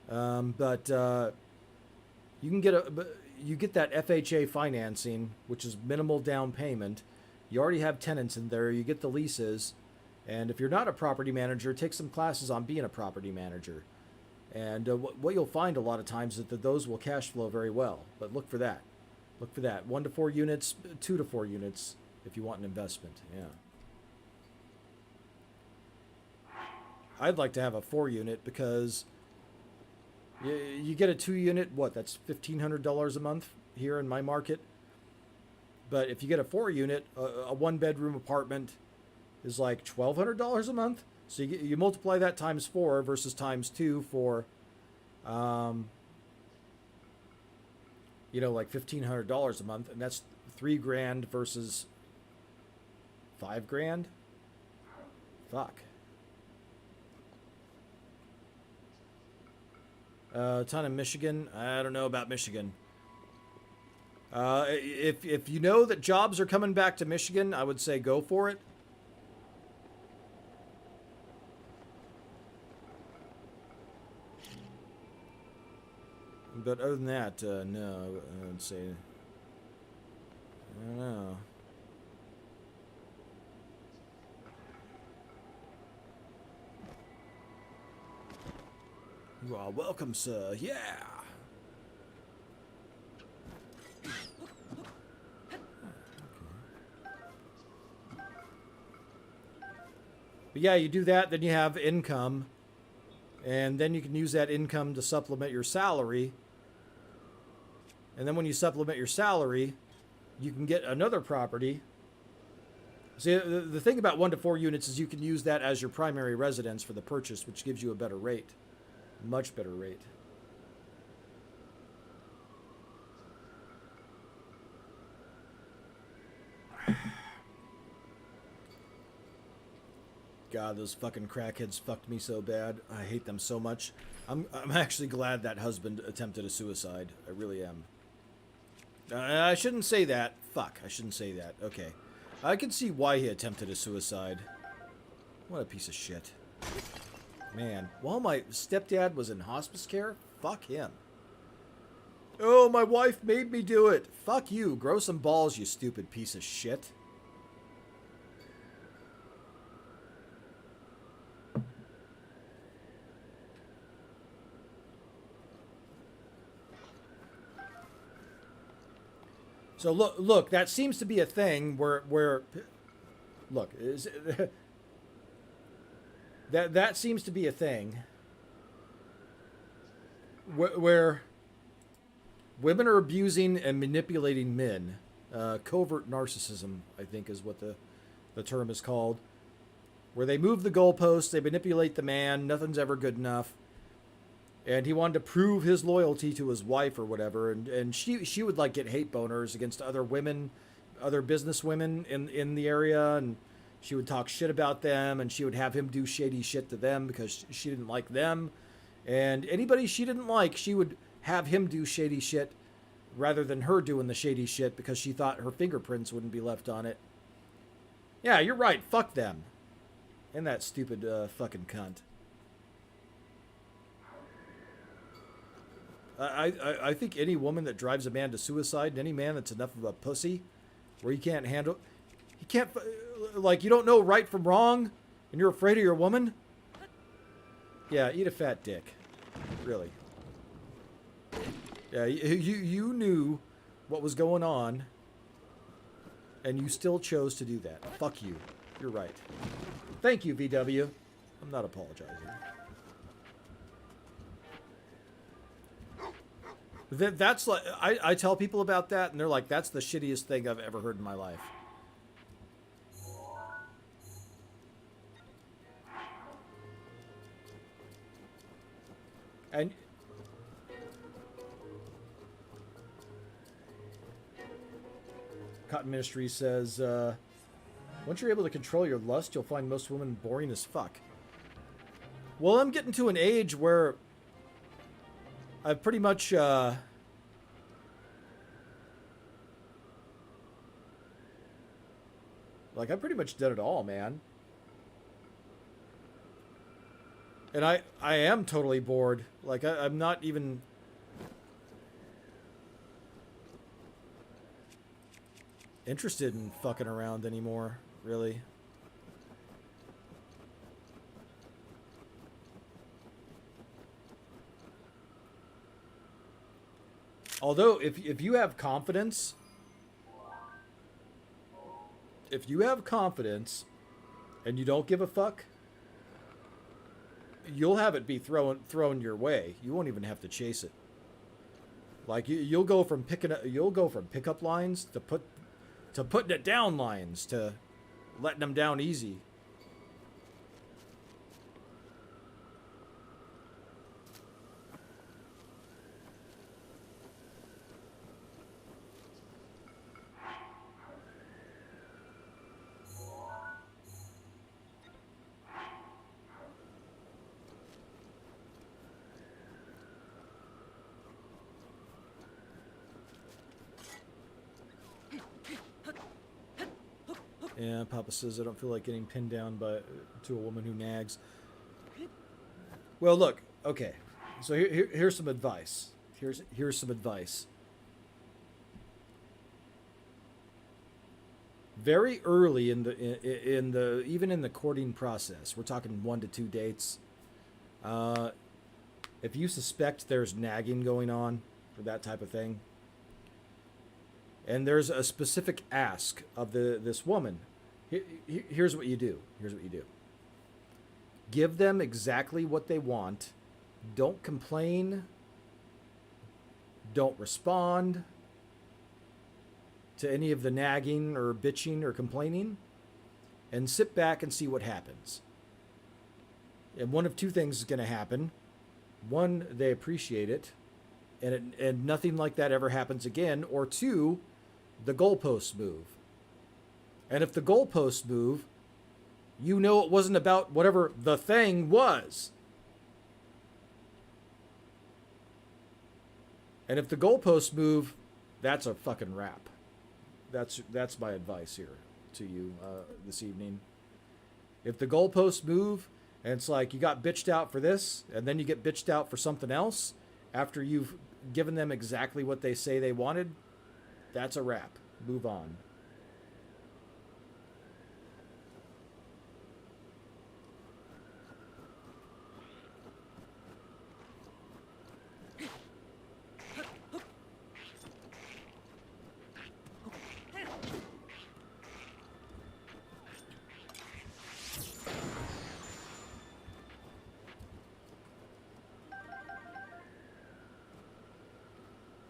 S1: But you can get you get that FHA financing, which is minimal down payment. You already have tenants in there. You get the leases. And if you're not a property manager, take some classes on being a property manager. And what you'll find a lot of times is that those will cash flow very well. But look for that. Look for that. 1 to 4 units, 2 to 4 units if you want an investment. Yeah. I'd like to have a 4-unit because you get a 2-unit, what, that's $1,500 a month here in my market. But if you get a 4-unit, a 1-bedroom apartment is like $1,200 a month. So you multiply that times 4 versus times 2 for, like $1,500 a month, and that's $3,000 versus $5,000. Fuck. A ton of Michigan. I don't know about Michigan. If you know that jobs are coming back to Michigan, I would say go for it. But other than that, no, I would say, I don't know. You are welcome, sir. Yeah. But yeah, you do that, then you have income, and then you can use that income to supplement your salary. And then when you supplement your salary, you can get another property. See, the thing about 1 to 4 units is you can use that as your primary residence for the purchase, which gives you a better rate. Much better rate. God, those fucking crackheads fucked me so bad. I hate them so much. I'm actually glad that husband attempted a suicide. I really am. I shouldn't say that. Fuck, I shouldn't say that. Okay. I can see why he attempted a suicide. What a piece of shit. Man, while my stepdad was in hospice care, fuck him. Oh, my wife made me do it. Fuck you. Grow some balls, you stupid piece of shit. So look, that seems to be a thing where look, that seems to be a thing where women are abusing and manipulating men. Covert narcissism, I think, is what the term is called. Where they move the goalposts, they manipulate the man, nothing's ever good enough. And he wanted to prove his loyalty to his wife or whatever, and she would like get hate boners against other women, other business women in the area, and she would talk shit about them, and she would have him do shady shit to them because she didn't like them. And anybody she didn't like, she would have him do shady shit rather than her doing the shady shit because she thought her fingerprints wouldn't be left on it. Yeah, you're right. Fuck them. And that stupid fucking cunt. I think any woman that drives a man to suicide, and any man that's enough of a pussy, where he can't, like, you don't know right from wrong, and you're afraid of your woman? Yeah, eat a fat dick. Really. Yeah, you knew what was going on, and you still chose to do that. Fuck you. You're right. Thank you, VW. I'm not apologizing. That's like, I tell people about that, and they're like, that's the shittiest thing I've ever heard in my life. And Cotton Ministry says, once you're able to control your lust, you'll find most women boring as fuck. Well, I'm getting to an age where I've pretty much, like, I've pretty much done it all, man. And I am totally bored. Like, I'm not even... interested in fucking around anymore, really. Although, if you have confidence, and you don't give a fuck, you'll have it be thrown your way. You won't even have to chase it. Like you'll go from pickup lines to putting it down lines to letting them down easy. Yeah, Papa says I don't feel like getting pinned down to a woman who nags. Well, look, okay. So here's some advice. Here's some advice. Very early in the even in the courting process, we're talking 1 to 2 dates. If you suspect there's nagging going on or that type of thing, and there's a specific ask of this woman, here's what you do. Give them exactly what they want. Don't complain. Don't respond to any of the nagging or bitching or complaining, and sit back and see what happens. And one of two things is going to happen. One, they appreciate it, and nothing like that ever happens again. Or two, the goalposts move. And if the goalposts move, You know it wasn't about whatever the thing was. And if the goalposts move, that's a fucking wrap. That's my advice here to you this evening. If the goalposts move and it's like you got bitched out for this and then you get bitched out for something else after you've given them exactly what they say they wanted, that's a wrap. Move on.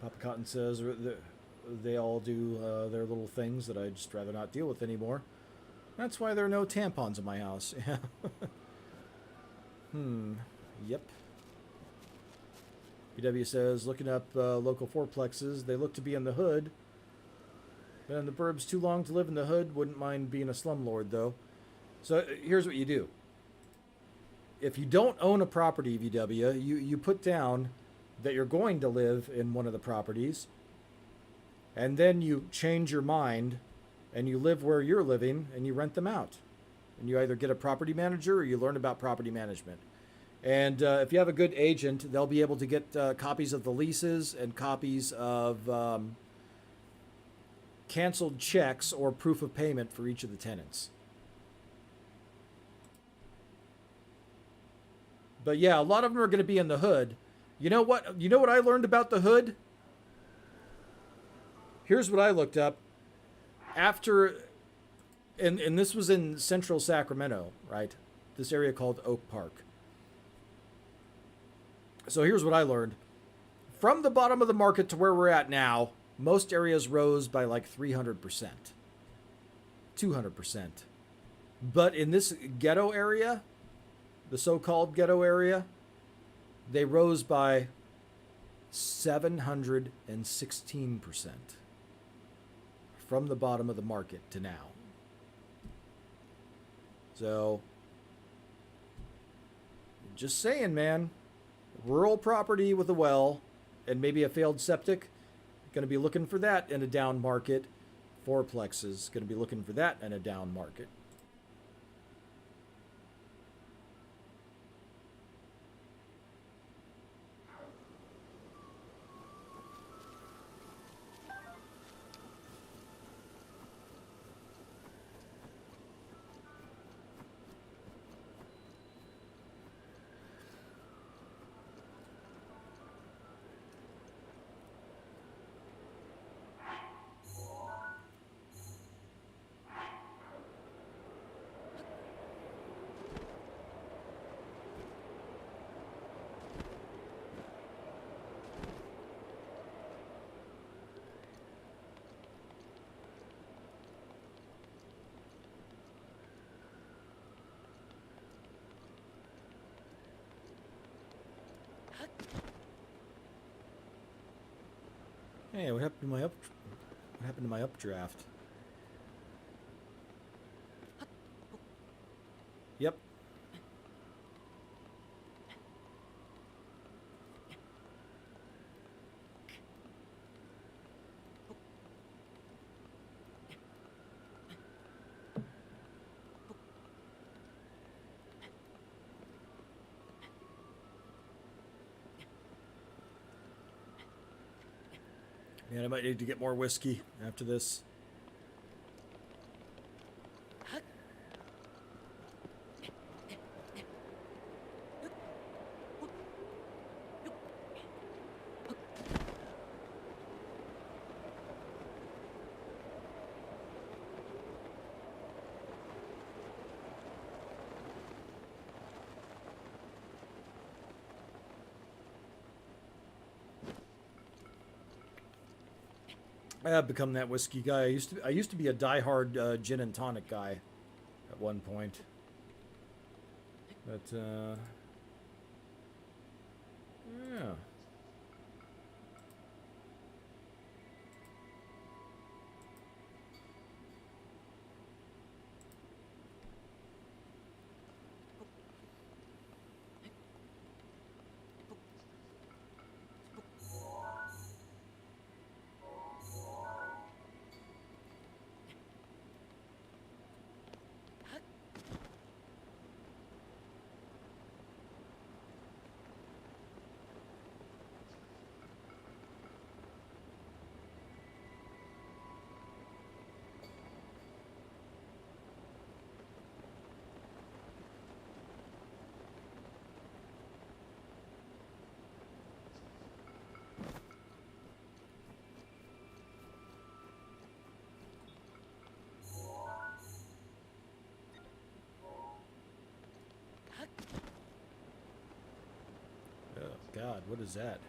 S1: Papa Cotton says they all do their little things that I'd just rather not deal with anymore. That's why there are no tampons in my house. Yep. BW says, looking up local fourplexes, they look to be in the hood. Been in the burbs too long to live in the hood. Wouldn't mind being a slumlord, though. So here's what you do. If you don't own a property, VW, you put down that you're going to live in one of the properties, and then you change your mind and you live where you're living and you rent them out. And you either get a property manager or you learn about property management. And if you have a good agent, they'll be able to get copies of the leases and copies of canceled checks or proof of payment for each of the tenants. But yeah, a lot of them are going to be in the hood. You know what? You know what I learned about the hood? Here's what I looked up. After, and this was in central Sacramento, right? This area called Oak Park. So here's what I learned. From the bottom of the market to where we're at now, most areas rose by like 300%, 200%. But in this ghetto area, the so-called ghetto area, they rose by 716% from the bottom of the market to now. So, just saying, man, rural property with a well and maybe a failed septic, going to be looking for that in a down market. Fourplexes, going to be looking for that in a down market. Hey, what happened to my updraft? Yep. Man, I might need to get more whiskey after this. I have become that whiskey guy. I used to be a diehard gin and tonic guy at one point. But yeah. God, what is that?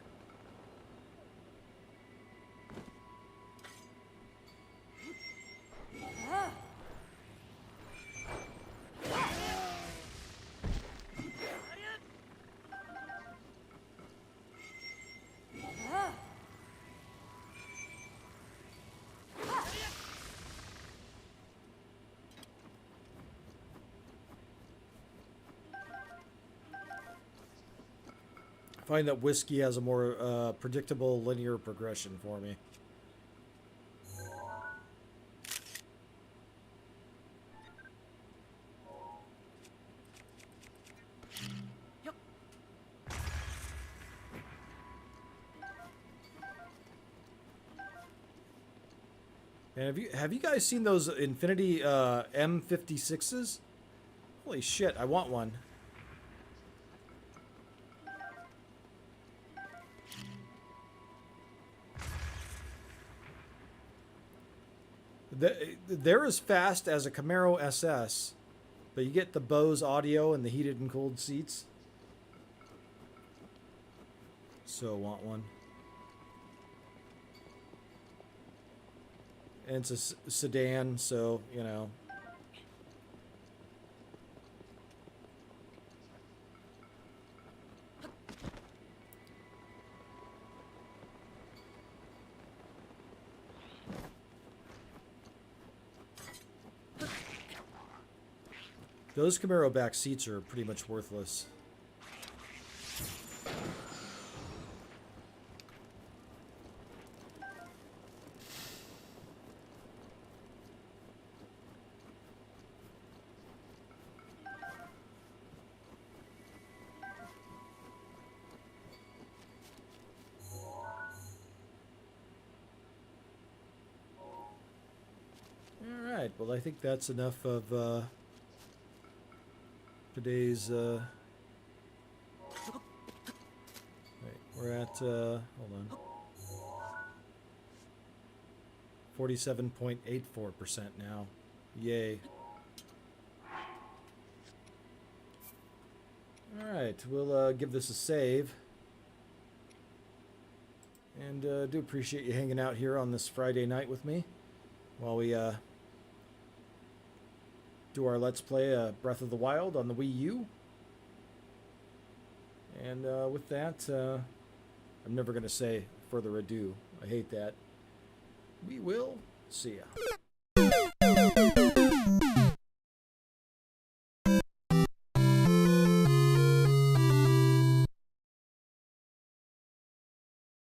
S1: I find that whiskey has a more predictable linear progression for me. And have you guys seen those Infinity M56s? Holy shit, I want one. They're as fast as a Camaro SS, but you get the Bose audio and the heated and cooled seats. So want one. And it's a sedan, so, you know. Those Camaro back seats are pretty much worthless. Alright, well I think that's enough of today's wait, we're at hold on, 47.84% now. Yay. Alright, we'll give this a save. And do appreciate you hanging out here on this Friday night with me while we do our Let's Play Breath of the Wild on the Wii U. And with that, I'm never going to say further ado. I hate that. We will see ya.